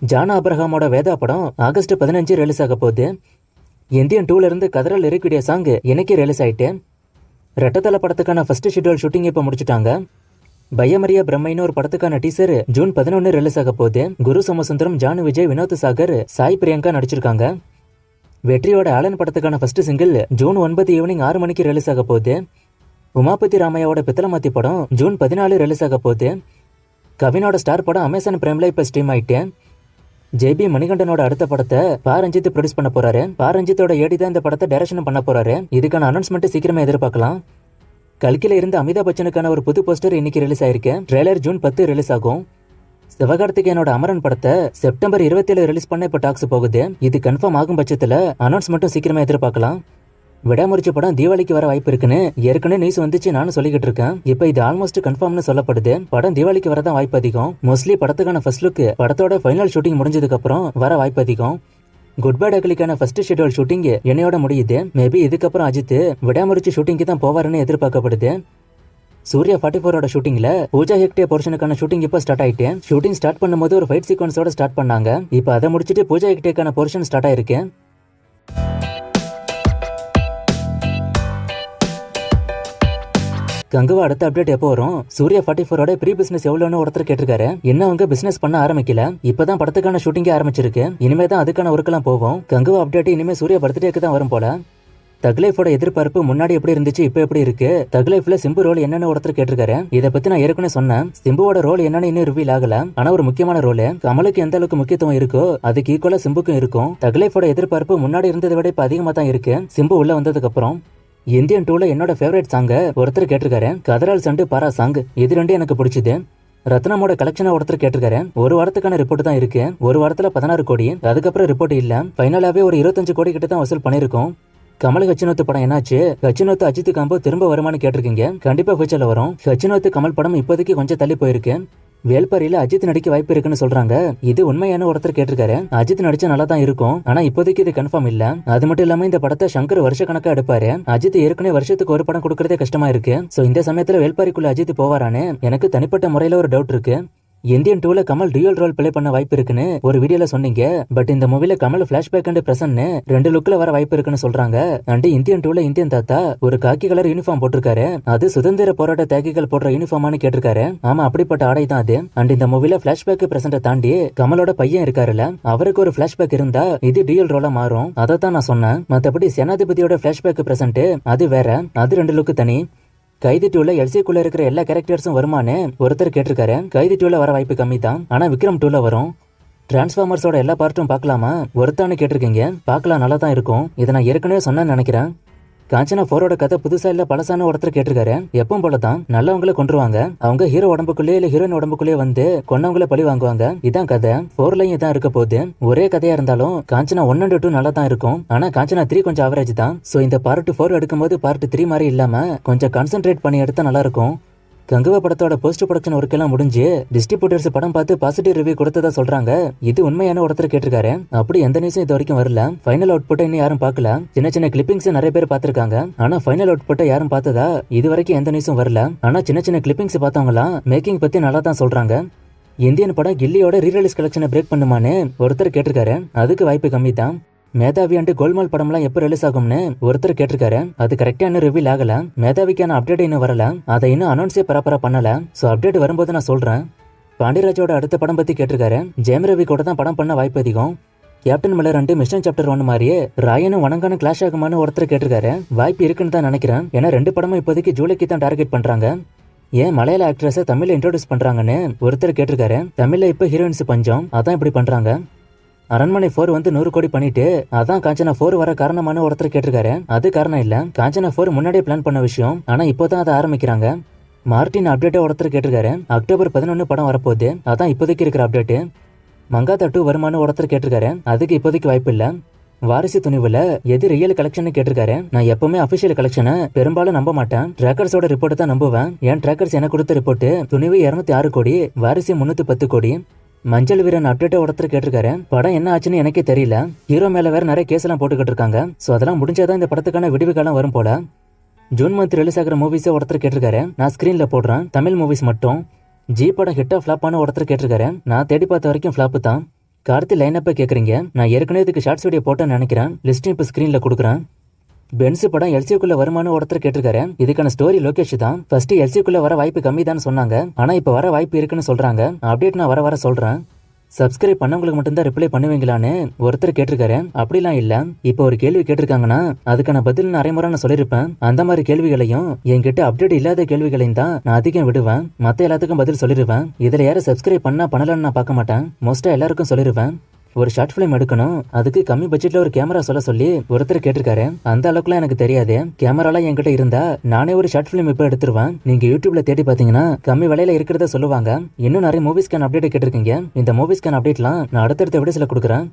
John ஆப்ரஹாமோட Veda படம் August 15 release ஆக போகுது. இந்தியன் 2ல இருந்து கதறல் லிரிக்விடிய சாங் இன்னைக்கு ரிலீஸ் ஆயிட்டு. ரெட்டத்தலை படத்துக்கான ஃபர்ஸ்ட் ஷெட்யூல் ஷூட்டிங் இப்ப முடிச்சுட்டாங்க. பயமரியா பிரம்மைன்னு ஒரு படத்துக்கான டீசர் ஜூன் 11 ரிலீஸ் ஆக போகுது. குரு சோமசுந்தரம், ஜானு விஜய், வினோத் சாகர், சாய் பிரியங்கா நடிச்சிருக்காங்க. வெற்றியோட ஆலன் படத்துக்கான ஃபர்ஸ்ட் சிங்கிள் ஜூன் 9 ஈவினிங் 6 மணிக்கு ரிலீஸ் ஆக போகுது. உமாபதி ராமையாவோட பித்தளமாத்தி படம் ஜூன் 14 ரிலீஸ் ஆக போகுது. கவினோட ஸ்டார் படம் அமேசான் பிரைம்ல இப்ப ஸ்ட்ரீம் ஆயிட்டு. ஜேபி மணிகண்டனோட அடுத்த படத்தை பாரஞ்சித் ப்ரொடியூஸ் பண்ண போறாரு. பாரஞ்சித்தோட ஏடி தான் இந்த படத்தை டைரக்ஷன் பண்ண போறாரு. இதுக்கான அனௌன்ஸ்மெண்ட் சீக்கிரமே எதிர்பார்க்கலாம். கல்கில இருந்து அமிதாப் பச்சனுக்கான ஒரு புது போஸ்டர் இன்னைக்கு ரிலீஸ் ஆயிருக்கு. ட்ரெய்லர் ஜூன் 10 ரிலீஸ் ஆகும். சிவகார்த்திகேயனோட அமரன் படத்தை செப்டம்பர் 27 ரிலீஸ் பண்ண இப்ப டாக்ஸ் போகுது. இது கன்ஃபார்ம் ஆகும் பட்சத்துல அனௌன்ஸ்மெண்ட்டும் சீக்கிரமே எதிர்பார்க்கலாம். விடாமுயற்சி படம் தீபாவளிக்கு வர வாய்ப்பு இருக்குன்னு ஏற்கனவே நியூஸ் வந்துச்சு, நானும் சொல்லிக்கிட்டு இருக்கேன். இப்ப இது ஆல்மோஸ்ட் கன்ஃபார்ம்னு சொல்லப்படுது. படம் தீபாவளிக்கு வரதான் வாய்ப்பு அதிகம். மோஸ்ட்லி படத்துக்கான ஃபர்ஸ்ட் லுக் படத்தோட ஃபைனல் ஷூட்டிங் முடிஞ்சதுக்கு அப்புறம் வர வாய்ப்பு அதிகம். குட் பை டக்லிக்கான ஃபர்ஸ்ட் ஷெட்யூல் ஷூட்டிங் என்னையோட முடியுது. மேபி இதுக்கப்புறம் அஜித் விடாமுயற்சி ஷூட்டிங்க்கு தான் போவாருன்னு எதிர்பார்க்கப்படுது. சூர்யா 44ஓட ஷூட்டிங்ல பூஜா ஹெக்டே போர்ஷனுக்கான ஷூட்டிங் இப்ப ஸ்டார்ட் ஆயிட்டு. ஷூட்டிங் ஸ்டார்ட் பண்ணும்போது ஒரு ஃபைட் சீக்வன்ஸோட ஸ்டார்ட் பண்ணாங்க. இப்ப அதை முடிச்சிட்டு பூஜா ஹெக்டேக்கான போர்ஷன் ஸ்டார்ட் ஆயிருக்கு. கங்குவா அடுத்த அப்டேட் எப்போ வரும்? சூர்யா 44ஓட ப்ரீ பிசினஸ் எவ்வளவுன்னு ஒருத்தர் கேட்டிருக்காரு. என்ன அவங்க பிசினஸ் பண்ண ஆரம்பிக்கல, இப்பதான் படத்துக்கான ஷூட்டிங்கே ஆரம்பிச்சிருக்கு. இனிமே தான் அதுக்கான ஒர்க்கெல்லாம் போகும். கங்குவா அப்டேட் இனிமே சூர்யா பர்த்டேக்கு தான் வரும் போல. தக் லைஃபோட எதிர்பார்ப்பு முன்னாடி எப்படி இருந்துச்சு, இப்ப எப்படி இருக்கு? தக் லைஃப்ல சிம்பு ரோல் என்னன்னு ஒருத்தர் கேட்டிருக்காரு. இதை பத்தி நான் ஏற்கனவே சொன்னேன். சிம்புவோட ரோல் என்னன்னு இன்னும் ரிவீல் ஆகல. ஆனா ஒரு முக்கியமான ரோல். கமலுக்கு எந்த அளவுக்கு முக்கியத்துவம் இருக்கோ அதுக்கு ஈக்குவலா சிம்புக்கும் இருக்கும். தக் லைஃபோட எதிர்பார்ப்பு முன்னாடி இருந்ததை விட இப்ப அதிகமா தான் இருக்கு சிம்பு உள்ள வந்ததுக்கு அப்புறம். இந்தியன் 2ல என்னோட ஃபேவரட் சாங்க ஒருத்தர் கேட்டிருக்காரு. கதரால் சண்டு பாரா சாங், இது ரெண்டும் எனக்கு பிடிச்சது. ரத்னமோட கலெக்ஷனா ஒருத்தர் கேட்டிருக்காரு. ஒரு வாரத்துக்கான ரிப்போர்ட் தான் இருக்கு. ஒரு வாரத்துல 16 கோடி, அதுக்கப்புறம் ரிப்போர்ட் இல்ல. ஃபைனலாவே ஒரு 25 கோடி கிட்ட தான் வசூல் பண்ணிருக்கோம். கமல் ஹச்சினோத்து படம் என்னாச்சு? ஹச்சினோத்து அஜித் காம்போ திரும்ப வருமானு கேட்டிருக்கீங்க. கண்டிப்பா ஃபியூச்சர்ல வரும். ஹச்சினோத்து கமல் படம் இப்போதைக்கு கொஞ்சம் தள்ளி போயிருக்கு. வேல்பாரியில அஜித் நடிக்க வாய்ப்பு இருக்குன்னு சொல்றாங்க. இது உண்மையான ஒருத்தர் கேட்டிருக்காரு. அஜித் நடிச்சா நல்லா தான் இருக்கும், ஆனா இப்போதைக்கு இது கன்ஃபார்ம் இல்ல. அது மட்டும் இல்லாம இந்த படத்தை சங்கர் வருஷ கணக்கா எடுப்பாரு. அஜித் ஏற்கனவே வருஷத்துக்கு ஒரு படம் கொடுக்கறதே கஷ்டமா இருக்கு. சோ இந்த சமயத்துல வேல்பாரிக்குள்ள அஜித் போவாரான்னு எனக்கு தனிப்பட்ட முறையில ஒரு டவுட் இருக்கு. இந்தியன் 2ல கமல் டியூல் ரோல் பிளே பண்ண வாய்ப்பு இருக்குன்னு ஒரு வீடியோல சொன்னீங்க. பட் இந்த மூவில கமல் பிளாஷ்பேக் அண்ட் பிரசன்ட் 2 லுக்ல வர வாய்ப்பு இருக்குன்னு சொல்றாங்க. அண்ட் இந்தியன் 2ல இந்தியன் தாத்தா ஒரு காக்கி கலர் யூனிஃபார்ம் போட்டிருக்காரு. அது சுதந்திர போராட்ட தியாகிகள் போடுற யூனிஃபார்மானு கேட்டிருக்காரு. ஆமா, அப்படிப்பட்ட ஆடை தான் அது. அண்ட் இந்த மூவில பிளாஷ்பேக் பிரசன்ட தாண்டி கமலோட பையன் இருக்காருல்ல, அவருக்கு ஒரு பிளாஷ்பேக் இருந்தா இது டியூல் ரோலா மாறும். அதை தான் நான் சொன்னேன். மத்தபடி சேனாதிபதியோட பிளாஷ்பேக் பிரசன்ட் அது வேற, அது 2 லுக் தனி. கைதி 2ல எல்சிக்குள்ள இருக்கிற எல்லா கேரக்டர்ஸும் வருமானு ஒருத்தர் கேட்டிருக்காரு. கைதி 2ல வர வாய்ப்பு கம்மி தான், ஆனா விக்ரம் 2ல வரும். டிரான்ஸ்ஃபார்மர்ஸோட எல்லா பார்ட்டும் பார்க்கலாமா ஒருத்தான்னு கேட்டிருக்கீங்க. பார்க்கலாம், நல்லா தான் இருக்கும். இதை நான் ஏற்கனவே சொன்னேன்னு நினைக்கிறேன். காஞ்சனா 4ஓட கதை புதுசா இல்ல பழசான ஒருத்தர் கேட்டிருக்காரு. எப்பவும் போலதான் நல்லவங்கள கொன்றுவாங்க. அவங்க ஹீரோ உடம்புக்குள்ளே இல்ல ஹீரோயின் உடம்புக்குள்ளே வந்து கொன்னவங்கள பழி வாங்குவாங்க. இதான் கதை. 4லையும் இதான் இருக்க போகுது. ஒரே கதையா இருந்தாலும் காஞ்சனா 1 and 2 நல்லா தான் இருக்கும். ஆனா காஞ்சனா 3 கொஞ்சம் ஆவரேஜ் தான். சோ இந்த பார்ட் 4 எடுக்கும்போது பார்ட் 3 மாதிரி இல்லாம கொஞ்சம் கான்சென்ட்ரேட் பண்ணி எடுத்தா நல்லா இருக்கும். கங்குவா படத்தோட போஸ்ட் ப்ரொடக்ஷன் ஒர்க் எல்லாம் முடிஞ்சு டிஸ்ட்ரிபியூட்டர்ஸ் படம் பார்த்து பாசிட்டிவ் ரிவ்யூ கொடுத்ததா சொல்றாங்க. இது உண்மையான ஒருத்தர் கேட்டிருக்காரு. அப்படி எந்த நியூஸும் இது வரைக்கும் வரல. ஃபைனல் அவுட்புட்டை இன்னும் யாரும் பார்க்கல. சின்ன சின்ன கிளிப்பிங்ஸ் நிறைய பேர் பார்த்திருக்காங்க. ஆனா ஃபைனல் அவுட்புட்டை யாரும் பார்த்ததா இது வரைக்கும் எந்த நியூஸும் வரல. ஆனா சின்ன சின்ன கிளிப்பிங்ஸ் பார்த்தவங்களாம் மேக்கிங் பத்தி நல்லா தான் சொல்றாங்க. இந்தியன் படம் கில்லியோட ரீரிலீஸ் கலெக்ஷனை பிரேக் பண்ணுமான்னு ஒருத்தர் கேட்டிருக்காரு. அதுக்கு வாய்ப்பு கம்மி தான். மேதாவி அண்ட் கோல்மால் படம்லாம் எப்போ ரிலீஸ் ஆகும்னு ஒருத்தர் கேட்டிருக்காரு. அது கரெக்டா இன்னும் ரிவீல் ஆகல. மேதாவிக்கான அப்டேட் இன்னும் வரல. அதை இன்னும் அனௌன்ஸே ப்ராப்பரா பண்ணல. சோ அப்டேட் வரும்போது நான் சொல்றேன். பாண்டியராஜோட அடுத்த படம் பத்தி கேட்டிருக்காரு. ஜெயம் ரவி கூட தான் படம் பண்ண வாய்ப்பு அதிகம். Captain Miller and mission chapter 1 மாதிரியே ராயனும் வணங்கான கிளாஷ் ஆகுமான்னு ஒருத்தர் கேட்டிருக்காரு. வாய்ப்பு இருக்குன்னு தான் நினைக்கிறேன். ஏன்னா 2 படமும் இப்போதைக்கு ஜூலைக்கு தான் டார்கெட் பண்றாங்க. ஏன் மலையாள ஆக்ட்ரஸை தமிழ்ல இன்ட்ரோடியூஸ் பண்றாங்கன்னு ஒருத்தர் கேட்டிருக்காரு. தமிழ்ல இப்ப ஹீரோயின்ஸ் பஞ்சம், அதான் இப்படி பண்றாங்க. அரண்மனை 4 வந்து 100 கோடி பண்ணிட்டு அதான் காஞ்சனா 4 வர காரணமான ஒருத்தர் கேட்டிருக்காரு. அது காரணம் இல்ல, காஞ்சனா 4 முன்னாடியே பிளான் பண்ண விஷயம். ஆனா இப்போதான் அதை ஆரம்பிக்கிறாங்க. மார்டின் அப்டேட்டை ஒருத்தர் கேட்டிருக்காரு. அக்டோபர் 11 படம் வரப்போகுது, அதான் இப்போதைக்கு இருக்கிற அப்டேட். மங்காத்தா 2 வருமானு ஒருத்தர் கேட்டிருக்காரு. அதுக்கு இப்போதைக்கு வாய்ப்பு இல்ல. வாரிசு துணிவுல எது ரியல் கலெக்ஷன் கேட்டிருக்காரு. நான் எப்பவுமே அபிஷியல் கலெக்ஷனை பெரும்பாலும் நம்ப மாட்டேன். ட்ராக்கர்ஸோட ரிப்போர்ட் தான் நம்புவேன். ஏன் ட்ராக்கர்ஸ் எனக்கு கொடுத்த ரிப்போர்ட் துணிவு 206 கோடி, வாரிசு 310 கோடி. மஞ்சள் வீரன் அப்டேட்டை ஒருத்தர் கேட்டிருக்காரு. படம் என்ன ஆச்சுன்னு எனக்கே தெரியல. ஹீரோ மேல வேற நிறைய கேஸ் எல்லாம் போட்டுக்கிட்டு இருக்காங்க. சோ அதெல்லாம் முடிஞ்சாதான் இந்த படத்துக்கான விடுவி காலம் வரும் போல. ஜூன் மந்த் ரிலீஸ் ஆகிற மூவிஸை ஒருத்தர் கேட்டிருக்காரு. நான் ஸ்கிரீன்ல போடுறேன், தமிழ் மூவிஸ் மட்டும். ஜி படம் ஹிட்டா ஃபிளாப்பான ஒருத்தர் கேட்டிருக்காரு. நான் தேடி பார்த்த வரைக்கும் ஃபிளாப்பு தான். கார்த்தி லைனப்ப கேக்குறீங்க. நான் ஏற்கனவே இதுக்கு ஷார்ட்ஸ் வீடியோ போட்டேன்னு நினைக்கிறேன். லிஸ்ட் இப்ப ஸ்கிரீன்ல கொடுக்குறேன். பென்ஸ் படம் எல்சிக்குள்ள வருமானு ஒருத்தர் கேட்டிருக்காரு. இதுக்கான ஸ்டோரி லோகேஷ் தான். ஃபர்ஸ்ட் எல்சிக்குள்ள வர வாய்ப்பு கம்மி தான் சொன்னாங்க. ஆனா இப்ப வர வாய்ப்பு இருக்குன்னு சொல்றாங்க. அப்டேட் நான் வர சொல்றேன். சப்ஸ்கிரைப் பண்ணவங்களுக்கு மட்டும்தான் ரிப்ளை பண்ணுவீங்களான்னு ஒருத்தர் கேட்டிருக்காரு. அப்படிலாம் இல்ல. இப்போ ஒரு கேள்வி கேட்டிருக்காங்கன்னா அதுக்கான பதில் நான் அரைமுறை நான் சொல்லிருப்பேன். அந்த மாதிரி கேள்விகளையும் என்கிட்ட அப்டேட் இல்லாத கேள்விகளையும் தான் நான் அதிகம் விடுவேன். மத்த எல்லாத்துக்கும் பதில் சொல்லிருவேன். இதுல யாரும் சப்ஸ்கிரைப் பண்ணலன்னு நான் பார்க்க மாட்டேன். மோஸ்டா எல்லாருக்கும் சொல்லிருவேன். ஒரு ஷார்ட் பிலிம் எடுக்கணும், அதுக்கு கம்மி பட்ஜெட்ல ஒரு கேமரா சொல்ல சொல்லி ஒருத்தர் கேட்டிருக்காரு. அந்த அளவுக்குலாம் எனக்கு தெரியாது. கேமராலாம் என்கிட்ட இருந்தா நானே ஒரு ஷார்ட் பிலிம் இப்ப எடுத்துருவேன். நீங்க யூடியூப்ல தேடி பாத்தீங்கன்னா கம்மி விலையில இருக்கிறத சொல்லுவாங்க. இன்னும் நிறைய மூவிஸ்க்கான அப்டேட் கேட்டிருக்கீங்க. இந்த மூவிஸ்க்கான அப்டேட்லாம் நான் அடுத்தடுத்த வீடியோஸ்ல கொடுக்குறேன்.